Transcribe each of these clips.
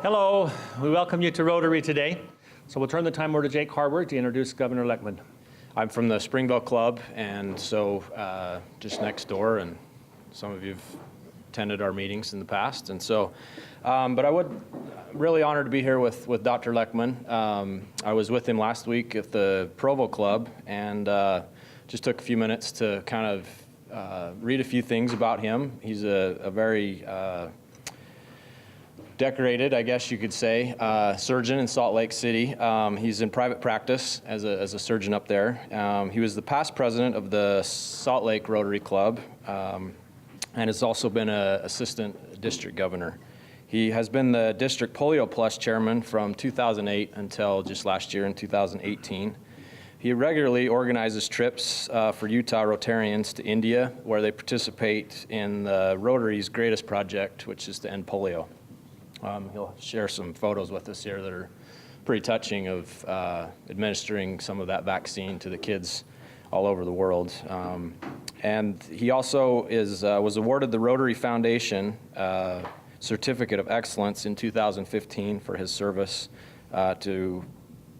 Hello, we welcome you to Rotary today. So we'll turn the time over to Jake Harburg to introduce Governor Leckman. I'm from the Springville Club, and so just next door, and some of you have attended our meetings in the past. And so, but I would really honored to be here with Dr. Leckman. I was with him last week at the Provo Club, and just took a few minutes to kind of read a few things about him. He's a very decorated, I guess you could say, surgeon in Salt Lake City. He's in private practice as a surgeon up there. He was the past president of the Salt Lake Rotary Club, and has also been an assistant district governor. He has been the District Polio Plus chairman from 2008 until just last year in 2018. He regularly organizes trips for Utah Rotarians to India, where they participate in the Rotary's greatest project, which is to end polio. He'll share some photos with us here that are pretty touching of administering some of that vaccine to the kids all over the world. And he also was awarded the Rotary Foundation Certificate of Excellence in 2015 for his service to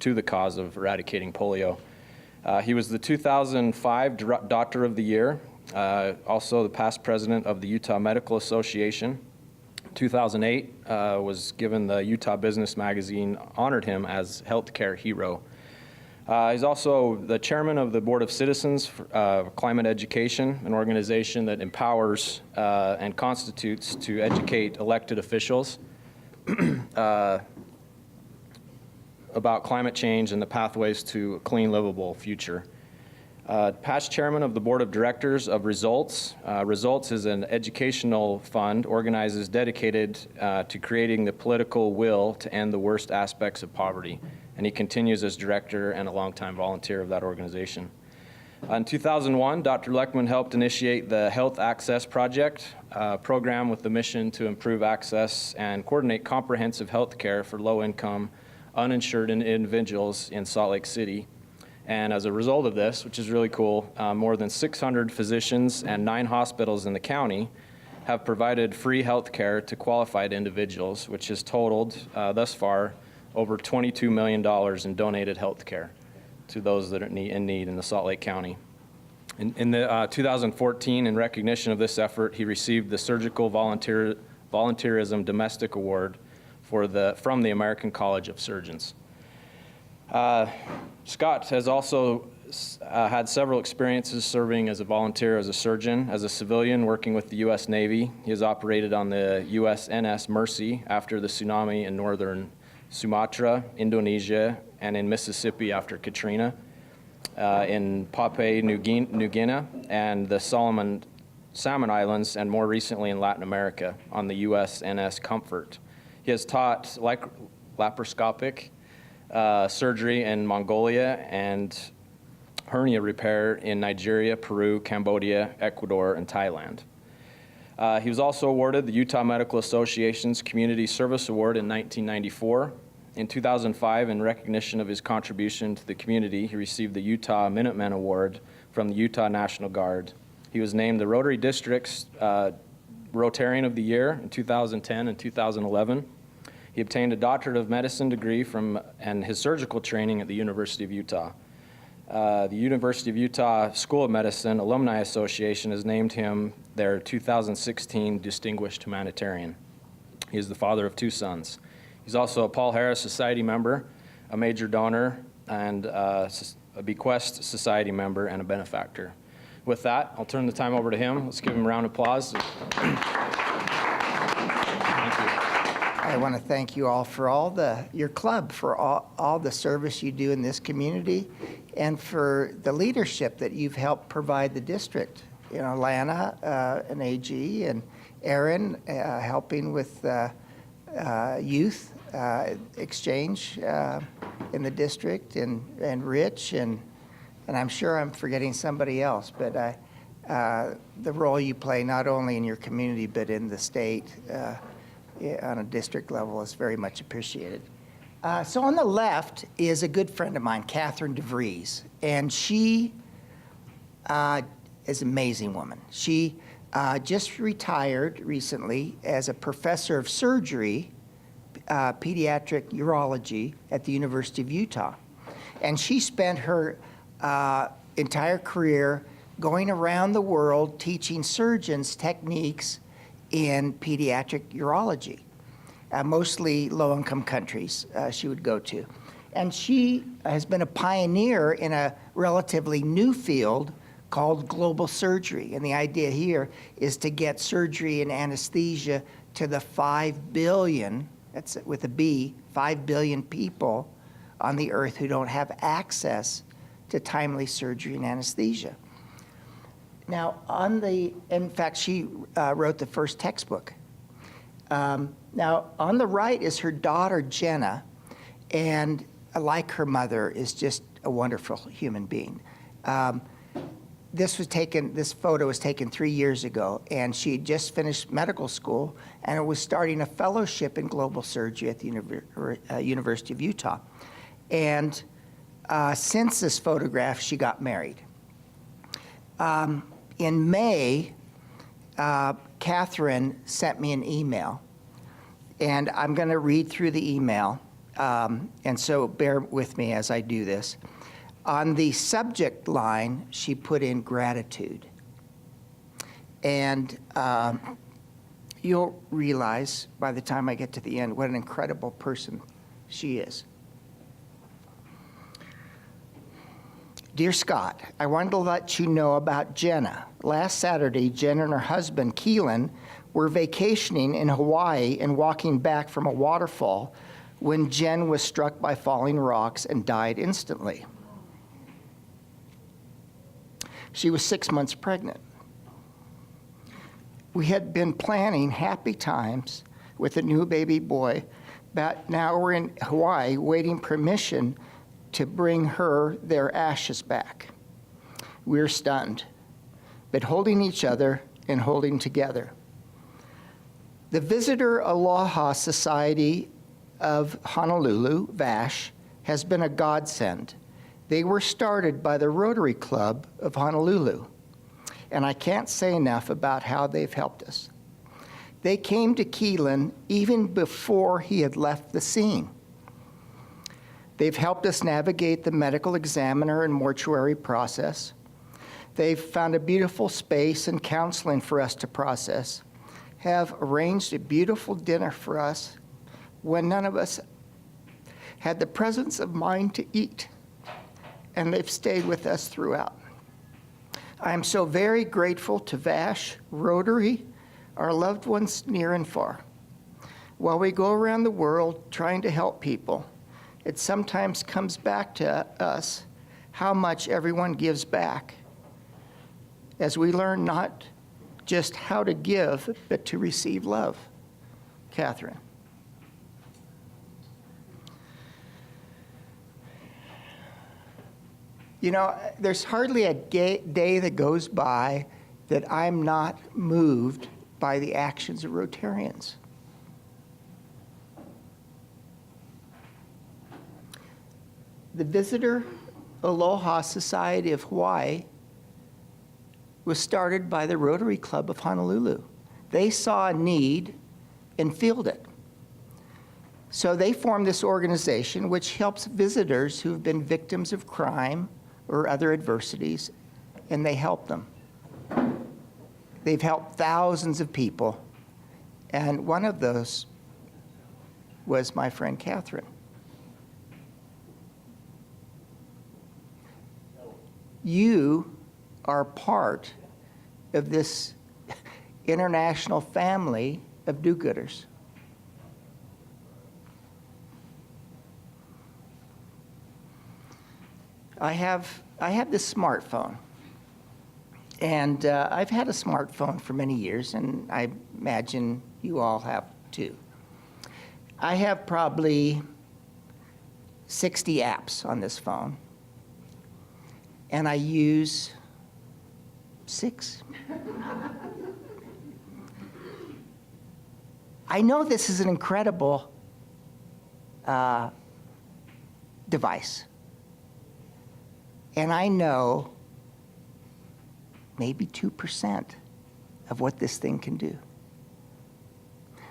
the cause of eradicating polio. He was the 2005 Doctor of the Year, also the past president of the Utah Medical Association. 2008 was given the Utah Business Magazine, honored him as Healthcare Hero. He's also the chairman of the Board of Citizens for Climate Education, an organization that empowers and constitutes to educate elected officials about climate change and the pathways to a clean, livable future. Past chairman of the board of directors of Results. Results is an educational fund organizers dedicated to creating the political will to end the worst aspects of poverty. And he continues as director and a longtime volunteer of that organization. In 2001, Dr. Leckman helped initiate the Health Access Project, a program with the mission to improve access and coordinate comprehensive health care for low-income, uninsured individuals in Salt Lake City. And as a result of this, which is really cool, more than 600 physicians and 9 hospitals in the county have provided free health care to qualified individuals, which has totaled thus far over $22 million in donated health care to those that are in need in the Salt Lake County. In the 2014, in recognition of this effort, he received the Surgical Volunteerism Domestic Award from the American College of Surgeons. Scott has also had several experiences serving as a volunteer, as a surgeon, as a civilian working with the U.S. Navy. He has operated on the USNS Mercy after the tsunami in northern Sumatra, Indonesia, and in Mississippi after Katrina, in Papua New Guinea, and the Salmon Islands, and more recently in Latin America on the USNS Comfort. He has taught laparoscopic surgery in Mongolia and hernia repair in Nigeria, Peru, Cambodia, Ecuador, and Thailand. He was also awarded the Utah Medical Association's Community Service Award in 1994. In 2005, in recognition of his contribution to the community, he received the Utah Minutemen Award from the Utah National Guard. He was named the Rotary District's Rotarian of the Year in 2010 and 2011. He obtained a Doctorate of Medicine degree and his surgical training at the University of Utah. The University of Utah School of Medicine Alumni Association has named him their 2016 Distinguished Humanitarian. He is the father of 2 sons. He's also a Paul Harris Society member, a major donor, and a Bequest Society member and a benefactor. With that, I'll turn the time over to him. Let's give him a round of applause. I want to thank you all for your club, for all the service you do in this community, and for the leadership that you've helped provide the district. You know, Lana, an AG, and Aaron helping with youth exchange in the district, and Rich, and I'm sure I'm forgetting somebody else, but the role you play not only in your community but in the state on a district level is very much appreciated. So on the left is a good friend of mine, Catherine DeVries, and she is an amazing woman. She just retired recently as a professor of surgery pediatric urology at the University of Utah. And she spent her entire career going around the world teaching surgeons techniques in pediatric urology, mostly low-income countries she would go to. And she has been a pioneer in a relatively new field called global surgery. And the idea here is to get surgery and anesthesia to the 5 billion, that's with a B, 5 billion people on the earth who don't have access to timely surgery and anesthesia. Now, in fact, she wrote the first textbook. Now, on the right is her daughter, Jenna, and like her mother, is just a wonderful human being. This photo was taken 3 years ago, and she had just finished medical school and was starting a fellowship in global surgery at the University of Utah. And since this photograph, she got married. In May, Catherine sent me an email, and I'm going to read through the email, and so bear with me as I do this. On the subject line, she put in gratitude. And you'll realize by the time I get to the end what an incredible person she is. Dear Scott, I wanted to let you know about Jenna. Last Saturday, Jenna and her husband, Keelan, were vacationing in Hawaii and walking back from a waterfall when Jen was struck by falling rocks and died instantly. She was 6 months pregnant. We had been planning happy times with a new baby boy, but now we're in Hawaii waiting permission to bring her their ashes back. We're stunned, but holding each other and holding together. The Visitor Aloha Society of Honolulu, VASH, has been a godsend. They were started by the Rotary Club of Honolulu, and I can't say enough about how they've helped us. They came to Keelan even before he had left the scene. They've helped us navigate the medical examiner and mortuary process. They've found a beautiful space and counseling for us to process, have arranged a beautiful dinner for us when none of us had the presence of mind to eat, and they've stayed with us throughout. I am so very grateful to VASH, Rotary, our loved ones near and far. While we go around the world trying to help people, it sometimes comes back to us how much everyone gives back as we learn not just how to give, but to receive love. Catherine. You know, there's hardly a day that goes by that I'm not moved by the actions of Rotarians. The Visitor Aloha Society of Hawaii was started by the Rotary Club of Honolulu. They saw a need and filled it. So they formed this organization which helps visitors who've been victims of crime or other adversities, and they help them. They've helped thousands of people, and one of those was my friend Catherine. You are part of this international family of do-gooders. I have this smartphone, and I've had a smartphone for many years, and I imagine you all have too. I have probably 60 apps on this phone, and I use 6. I know this is an incredible device. And I know maybe 2% of what this thing can do.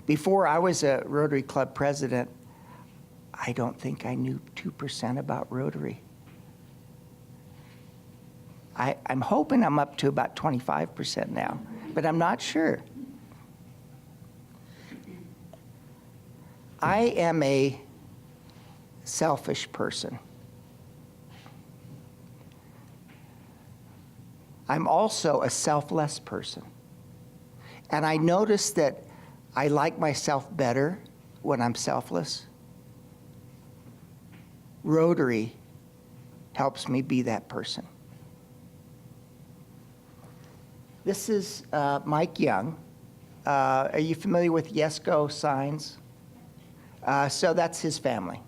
Before I was a Rotary Club president, I don't think I knew 2% about Rotary. I'm hoping I'm up to about 25% now, but I'm not sure. I am a selfish person. I'm also a selfless person. And I notice that I like myself better when I'm selfless. Rotary helps me be that person. This is Mike Young. Are you familiar with YESCO signs? So that's his family.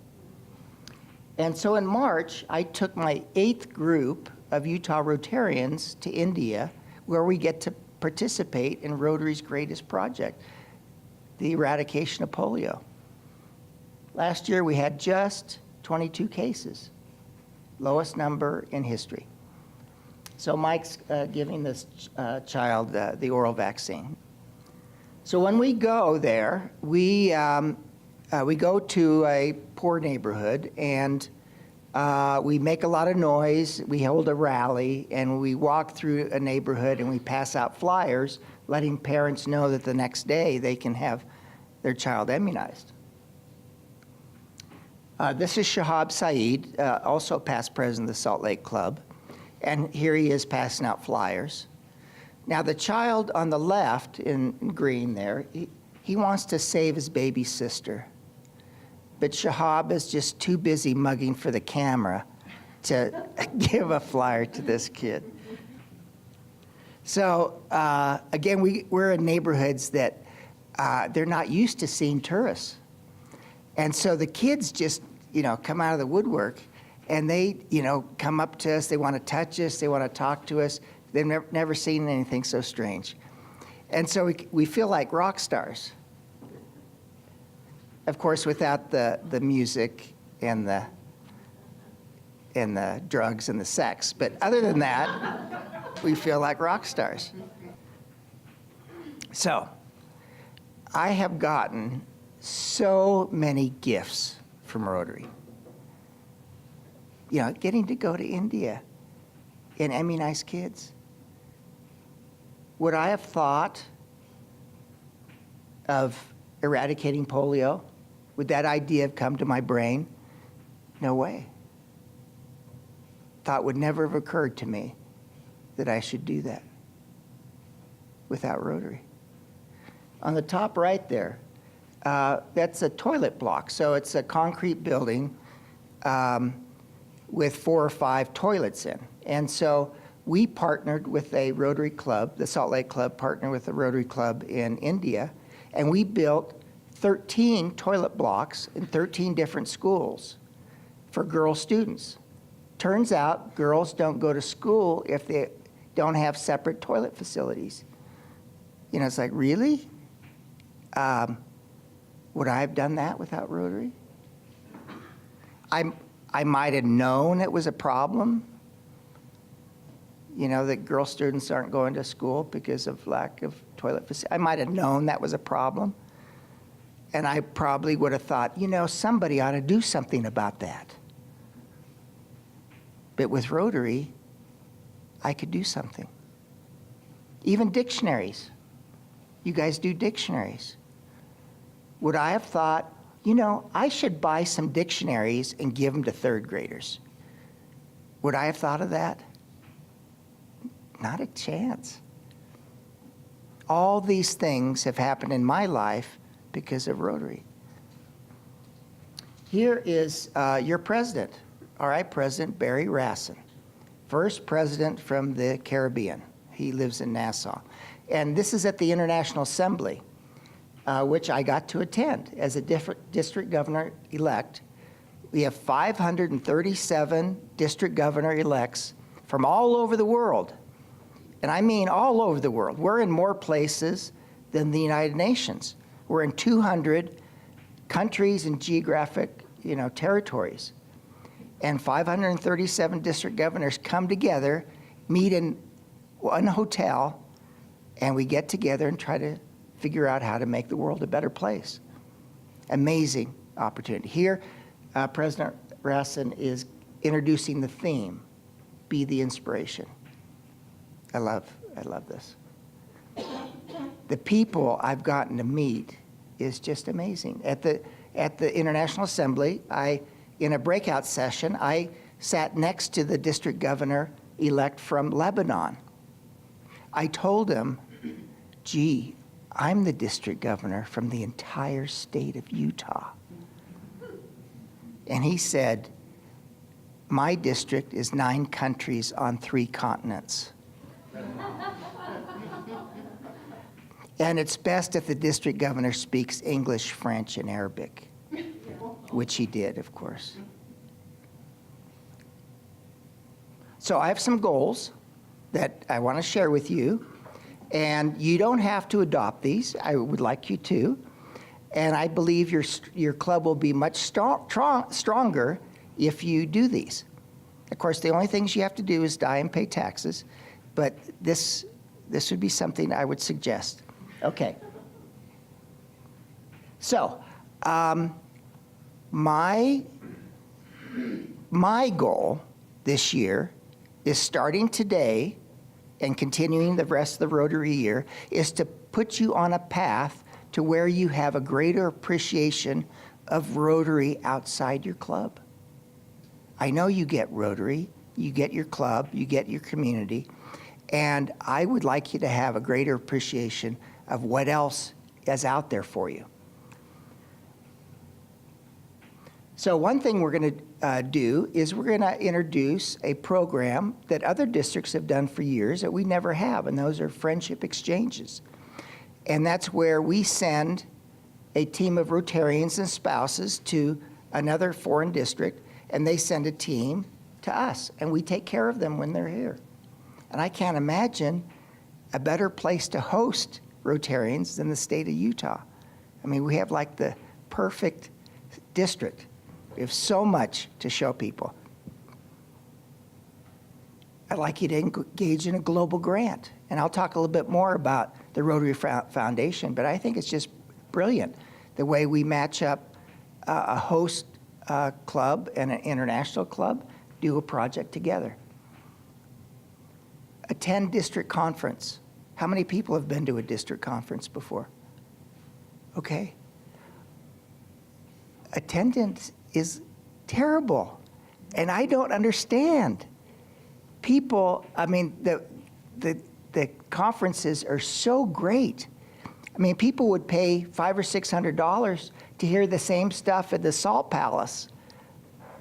And so in March, I took my 8th group of Utah Rotarians to India, where we get to participate in Rotary's greatest project, the eradication of polio. Last year, we had just 22 cases, lowest number in history. So Mike's giving this child the oral vaccine. So when we go there, we go to a poor neighborhood, and we make a lot of noise. We hold a rally, and we walk through a neighborhood, and we pass out flyers letting parents know that the next day they can have their child immunized. This is Shahab Saeed, also past president of the Salt Lake Club. And here he is passing out flyers. Now the child on the left in green there, he wants to save his baby sister. But Shahab is just too busy mugging for the camera to give a flyer to this kid. So again, we're in neighborhoods that they're not used to seeing tourists. And so the kids just, come out of the woodwork, and they, come up to us. They want to touch us. They want to talk to us. They've never seen anything so strange. And so we feel like rock stars. Of course, without the music and the drugs and the sex. But other than that, we feel like rock stars. So I have gotten so many gifts from Rotary. Getting to go to India and immunize kids. Would I have thought of eradicating polio? Would that idea have come to my brain? No way. Thought would never have occurred to me that I should do that without Rotary. On the top right there, that's a toilet block. So it's a concrete building with 4 or 5 toilets in. And so we partnered with a Rotary Club, the Salt Lake Club partnered with a Rotary Club in India, and we built 13 toilet blocks in 13 different schools for girl students. Turns out girls don't go to school if they don't have separate toilet facilities. It's like, really? Would I have done that without Rotary? I might have known it was a problem, that girl students aren't going to school because of lack of toilet facilities. I might have known that was a problem. And I probably would have thought, somebody ought to do something about that. But with Rotary, I could do something. Even dictionaries. You guys do dictionaries. Would I have thought, I should buy some dictionaries and give them to 3rd graders? Would I have thought of that? Not a chance. All these things have happened in my life because of Rotary. Here is your president, President Barry Rassin, first president from the Caribbean. He lives in Nassau. And this is at the International Assembly, which I got to attend as a district governor-elect. We have 537 district governor-elects from all over the world. And I mean all over the world. We're in more places than the United Nations. We're in 200 countries and geographic, territories. And 537 district governors come together, meet in one hotel, and we get together and try to figure out how to make the world a better place. Amazing opportunity. Here, President Rassin is introducing the theme, Be the Inspiration. I love this. The people I've gotten to meet is just amazing. At the International Assembly, in a breakout session, I sat next to the district governor-elect from Lebanon. I told him, gee, I'm the district governor from the entire state of Utah. And he said, my district is 9 countries on 3 continents. And it's best if the district governor speaks English, French, and Arabic, which he did, of course. So I have some goals that I want to share with you, and you don't have to adopt these. I would like you to. And I believe your club will be much stronger if you do these. Of course, the only things you have to do is die and pay taxes, but this would be something I would suggest. Okay. So, my goal this year is, starting today and continuing the rest of the Rotary year, is to put you on a path to where you have a greater appreciation of Rotary outside your club. I know you get Rotary, you get your club, you get your community, and I would like you to have a greater appreciation of what else is out there for you. So one thing we're going to do is we're going to introduce a program that other districts have done for years that we never have, and those are friendship exchanges. And that's where we send a team of Rotarians and spouses to another foreign district, and they send a team to us, and we take care of them when they're here. And I can't imagine a better place to host Rotarians than the state of Utah. I mean, we have like the perfect district. We have so much to show people. I'd like you to engage in a global grant. And I'll talk a little bit more about the Rotary Foundation, but I think it's just brilliant the way we match up a host club and an international club, do a project together. Attend district conference. How many people have been to a district conference before? Okay. Attendance is terrible, and I don't understand. People, I mean, the conferences are so great. I mean, people would pay $500 or $600 to hear the same stuff at the Salt Palace,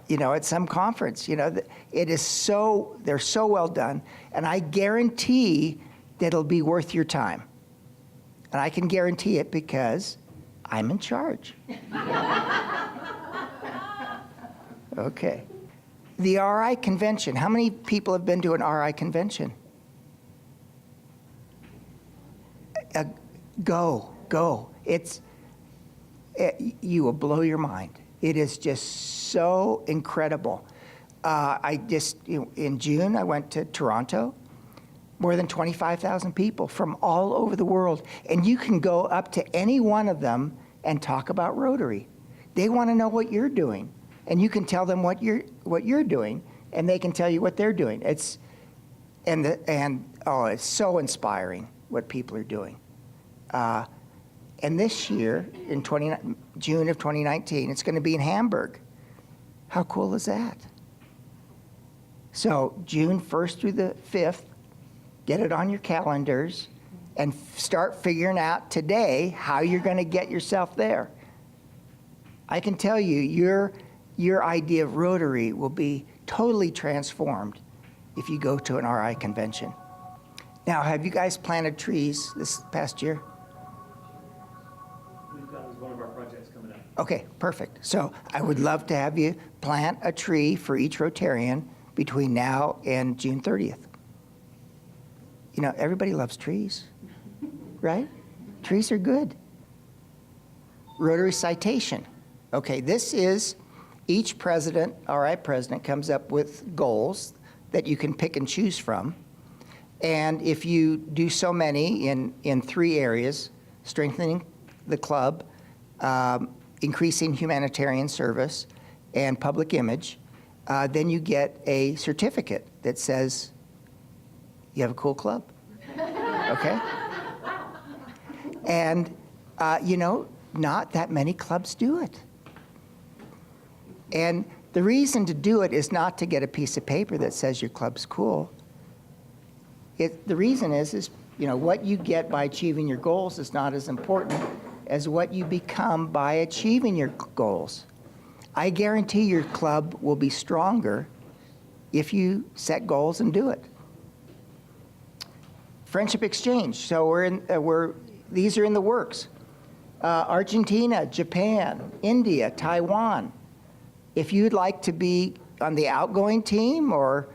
you know, at some conference. You know, it is so, they're so well done, and I guarantee that it'll be worth your time. And I can guarantee it because I'm in charge. Okay. The RI convention. How many people have been to an RI convention? Go. You will blow your mind. It is just so incredible. In June, I went to Toronto. More than 25,000 people from all over the world. And you can go up to any one of them and talk about Rotary. They want to know what you're doing. And you can tell them what you're doing, and they can tell you what they're doing. It's so inspiring what people are doing. And this year, in June of 2019, it's going to be in Hamburg. How cool is that? So June 1st through the 5th, get it on your calendars and start figuring out today how you're going to get yourself there. I can tell you, your idea of Rotary will be totally transformed if you go to an RI convention. Now, have you guys planted trees this past year? We've got one of our projects coming up. Okay, perfect. So I would love to have you plant a tree for each Rotarian between now and June 30th. You know, everybody loves trees, right? Trees are good. Rotary citation. Okay, this is each president, RI president, comes up with goals that you can pick and choose from. And if you do so many in 3 areas, strengthening the club, increasing humanitarian service and public image, then you get a certificate that says you have a cool club. Okay? And, not that many clubs do it. And the reason to do it is not to get a piece of paper that says your club's cool. The reason is what you get by achieving your goals is not as important as what you become by achieving your goals. I guarantee your club will be stronger if you set goals and do it. Friendship exchange. So these are in the works. Argentina, Japan, India, Taiwan. If you'd like to be on the outgoing team or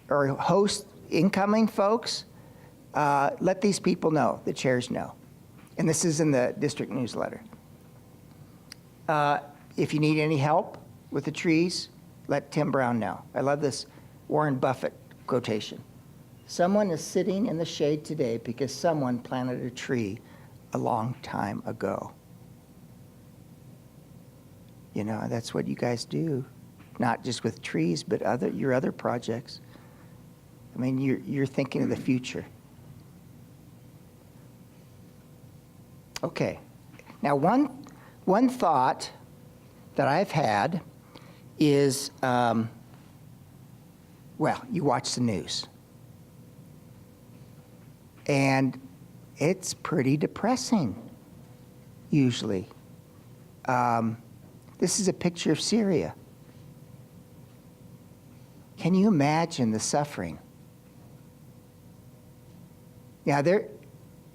host incoming folks, let these people know, the chairs know. And this is in the district newsletter. If you need any help with the trees, let Tim Brown know. I love this Warren Buffett quotation. Someone is sitting in the shade today because someone planted a tree a long time ago. That's what you guys do, not just with trees, but your other projects. I mean, you're thinking of the future. Okay. Now, one thought that I've had is, you watch the news. And it's pretty depressing, usually. This is a picture of Syria. Can you imagine the suffering? Now,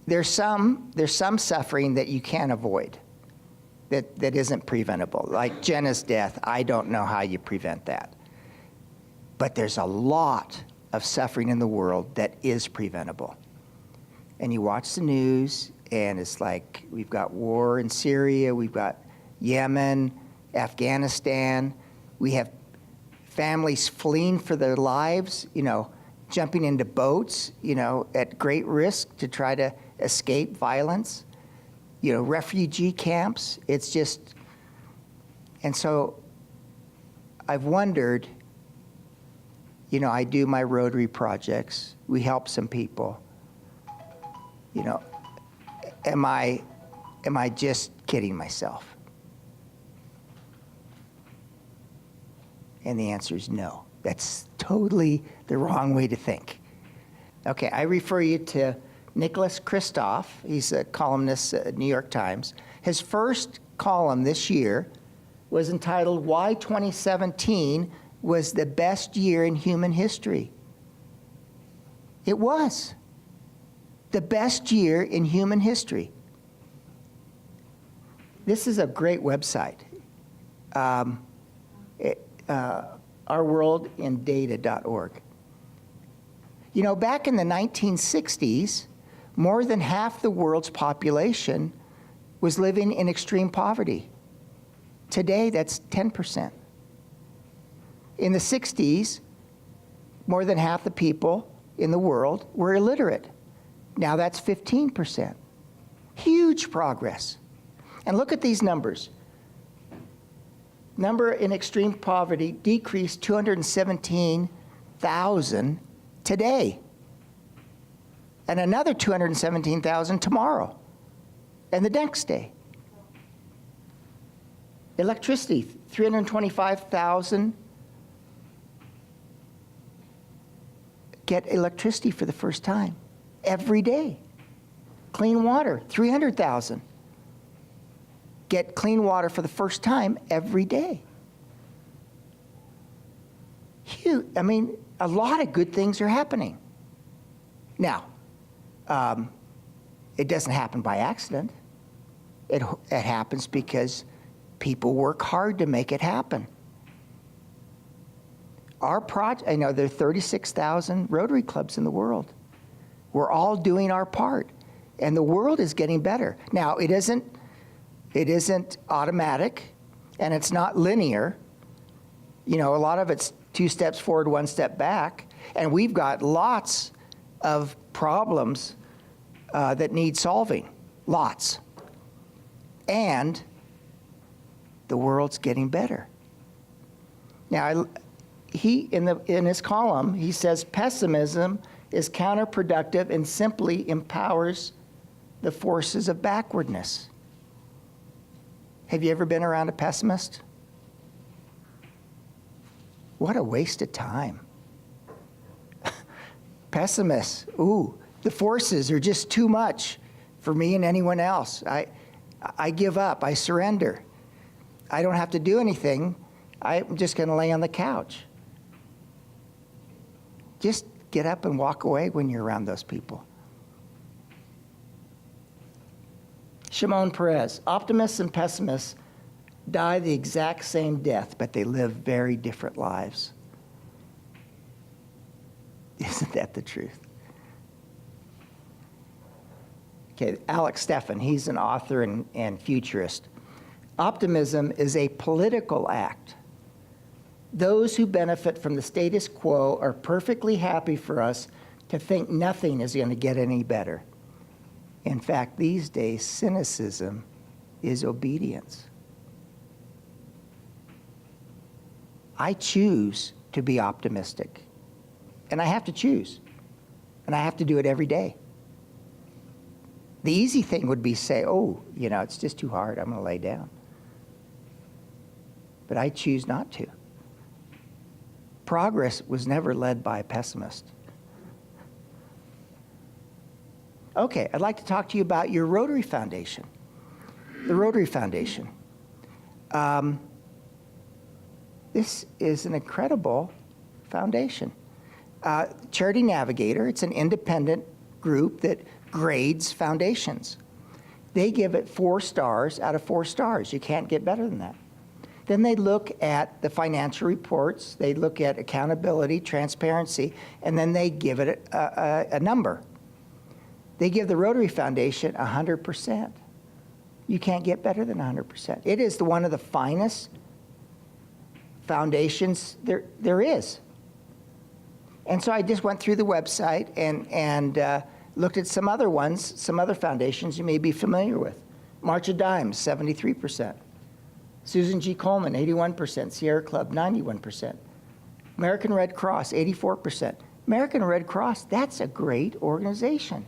there's some suffering that you can't avoid, that isn't preventable. Like Jenna's death, I don't know how you prevent that. But there's a lot of suffering in the world that is preventable. And you watch the news, and it's like we've got war in Syria, we've got Yemen, Afghanistan. We have families fleeing for their lives, jumping into boats, at great risk to try to escape violence. Refugee camps. It's just, and so I've wondered, I do my Rotary projects. We help some people. Am I just kidding myself? And the answer is no. That's totally the wrong way to think. Okay, I refer you to Nicholas Kristof. He's a columnist at New York Times. His first column this year was entitled, "Why 2017 Was the Best Year in Human History." It was the best year in human history. This is a great website. ourworldindata.org. Back in the 1960s, more than half the world's population was living in extreme poverty. Today, that's 10%. In the 60s, more than half the people in the world were illiterate. Now that's 15%. Huge progress. And look at these numbers. Number in extreme poverty decreased 217,000 today, and another 217,000 tomorrow, and the next day. Electricity, 325,000 get electricity for the first time every day. Clean water, 300,000 get clean water for the first time every day. Huge. I mean, a lot of good things are happening. Now, it doesn't happen by accident. It happens because people work hard to make it happen. Our project, I know there are 36,000 Rotary clubs in the world. We're all doing our part, and the world is getting better. Now, it isn't automatic, and it's not linear. A lot of it's 2 steps forward, 1 step back, and we've got lots of problems that need solving. Lots. And the world's getting better. Now, in his column, he says pessimism is counterproductive and simply empowers the forces of backwardness. Have you ever been around a pessimist? What a waste of time. Pessimists, ooh, the forces are just too much for me and anyone else. I give up, I surrender. I don't have to do anything. I'm just going to lay on the couch. Just get up and walk away when you're around those people. Shimon Peres, optimists and pessimists die the exact same death, but they live very different lives. Isn't that the truth? Okay, Alex Steffen, he's an author and futurist. Optimism is a political act. Those who benefit from the status quo are perfectly happy for us to think nothing is going to get any better. In fact, these days, cynicism is obedience. I choose to be optimistic. And I have to choose. And I have to do it every day. The easy thing would be say, oh, it's just too hard. I'm going to lay down. But I choose not to. Progress was never led by a pessimist. Okay, I'd like to talk to you about your Rotary Foundation. The Rotary Foundation. This is an incredible foundation. Charity Navigator, it's an independent group that grades foundations. They give it 4 stars out of 4 stars. You can't get better than that. Then they look at the financial reports, they look at accountability, transparency, and then they give it a number. They give the Rotary Foundation 100%. You can't get better than 100%. It is one of the finest foundations there is. And so I just went through the website and looked at some other ones, some other foundations you may be familiar with. March of Dimes, 73%. Susan G. Coleman, 81%. Sierra Club, 91%. American Red Cross, 84%. American Red Cross, that's a great organization.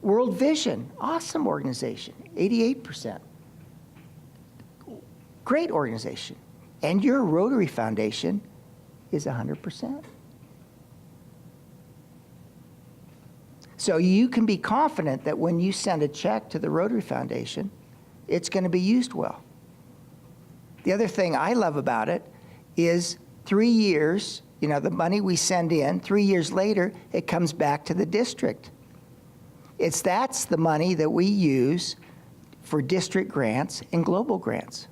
World Vision, awesome organization, 88%. Great organization. And your Rotary Foundation is 100%. So you can be confident that when you send a check to the Rotary Foundation, it's going to be used well. The other thing I love about it is 3 years, the money we send in, 3 years later, it comes back to the district. That's the money that we use for district grants and global grants.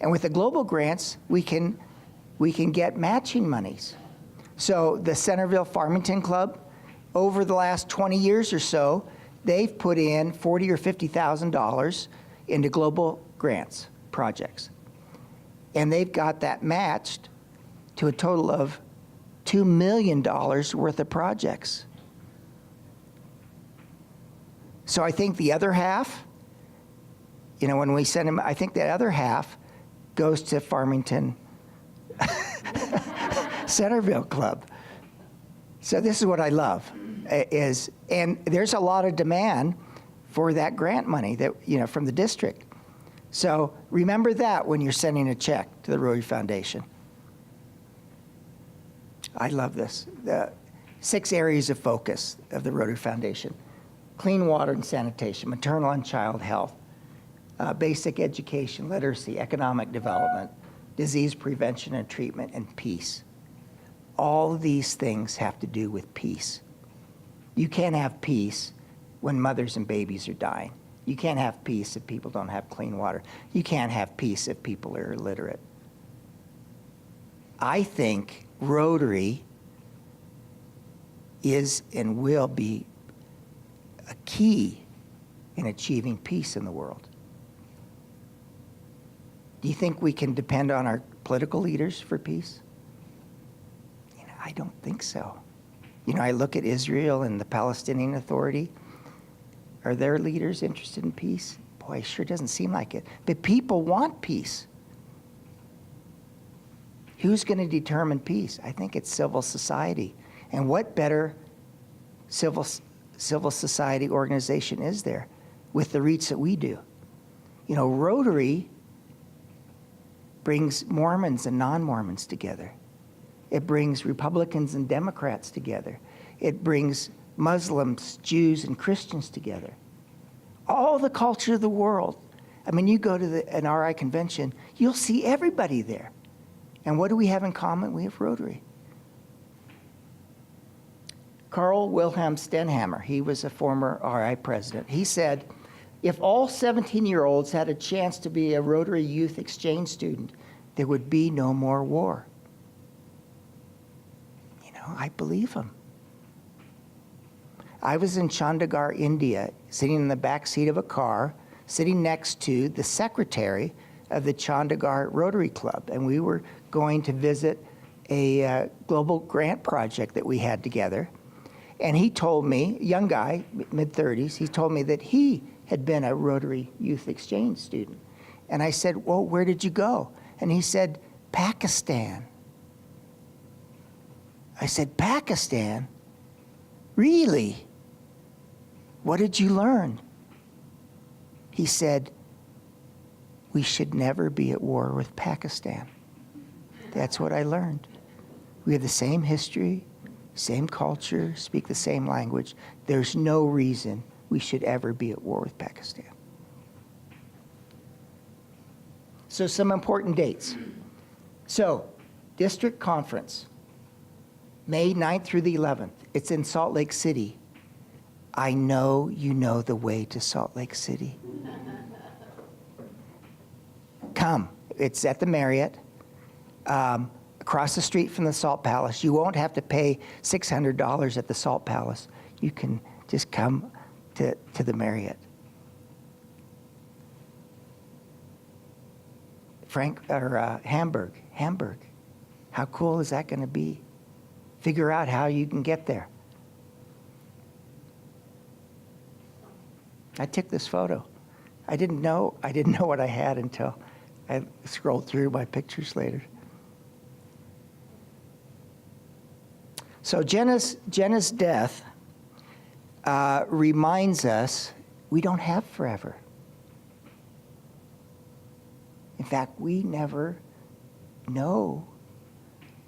And with the global grants, we can get matching monies. So the Centerville Farmington Club, over the last 20 years or so, they've put in $40,000 or $50,000 into global grants projects. And they've got that matched to a total of $2 million worth of projects. So I think the other half, when we send them, I think that other half goes to Farmington Centerville Club. So this is what I love, and there's a lot of demand for that grant money that, from the district. So remember that when you're sending a check to the Rotary Foundation. I love this. The 6 areas of focus of the Rotary Foundation: clean water and sanitation, maternal and child health, basic education, literacy, economic development, disease prevention and treatment, and peace. All these things have to do with peace. You can't have peace when mothers and babies are dying. You can't have peace if people don't have clean water. You can't have peace if people are illiterate. I think Rotary is and will be a key in achieving peace in the world. Do you think we can depend on our political leaders for peace? I don't think so. You know, I look at Israel and the Palestinian Authority. Are their leaders interested in peace? Boy, it sure doesn't seem like it. But people want peace. Who's going to determine peace? I think it's civil society. And what better civil society organization is there with the reach that we do? You know, Rotary brings Mormons and non-Mormons together. It brings Republicans and Democrats together. It brings Muslims, Jews, and Christians together. All the culture of the world. I mean, you go to an RI convention, you'll see everybody there. And what do we have in common? We have Rotary. Carl Wilhelm Stenhammer, he was a former RI president. He said, if all 17-year-olds had a chance to be a Rotary Youth Exchange student, there would be no more war. You know, I believe him. I was in Chandigarh, India, sitting in the back seat of a car, sitting next to the secretary of the Chandigarh Rotary Club, and we were going to visit a global grant project that we had together. And he told me, young guy, mid-30s, he told me that he had been a Rotary Youth Exchange student. And I said, well, where did you go? And he said, Pakistan. I said, Pakistan? Really? What did you learn? He said, we should never be at war with Pakistan. That's what I learned. We have the same history, same culture, speak the same language. There's no reason we should ever be at war with Pakistan. So some important dates. So, district conference, May 9th through the 11th. It's in Salt Lake City. I know you know the way to Salt Lake City. Come. It's at the Marriott, across the street from the Salt Palace. You won't have to pay $600 at the Salt Palace. You can just come to the Marriott. Hamburg. How cool is that going to be? Figure out how you can get there. I took this photo. I didn't know what I had until I scrolled through my pictures later. So Jenna's death reminds us we don't have forever. In fact, we never know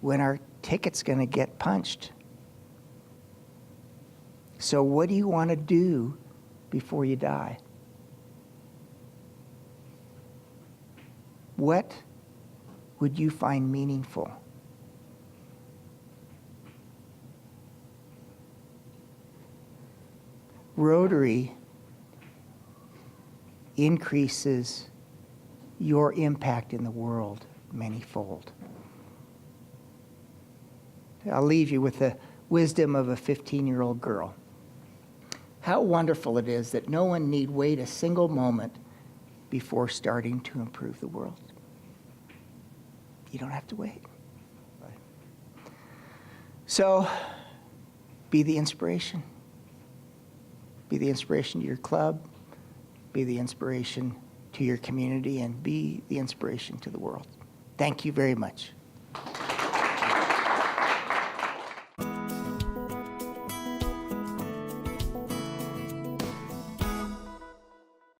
when our ticket's going to get punched. So what do you want to do before you die? What would you find meaningful? Rotary increases your impact in the world manyfold. I'll leave you with the wisdom of a 15-year-old girl. How wonderful it is that no one need wait a single moment before starting to improve the world. You don't have to wait. So, be the inspiration. Be the inspiration to your club, be the inspiration to your community, and be the inspiration to the world. Thank you very much.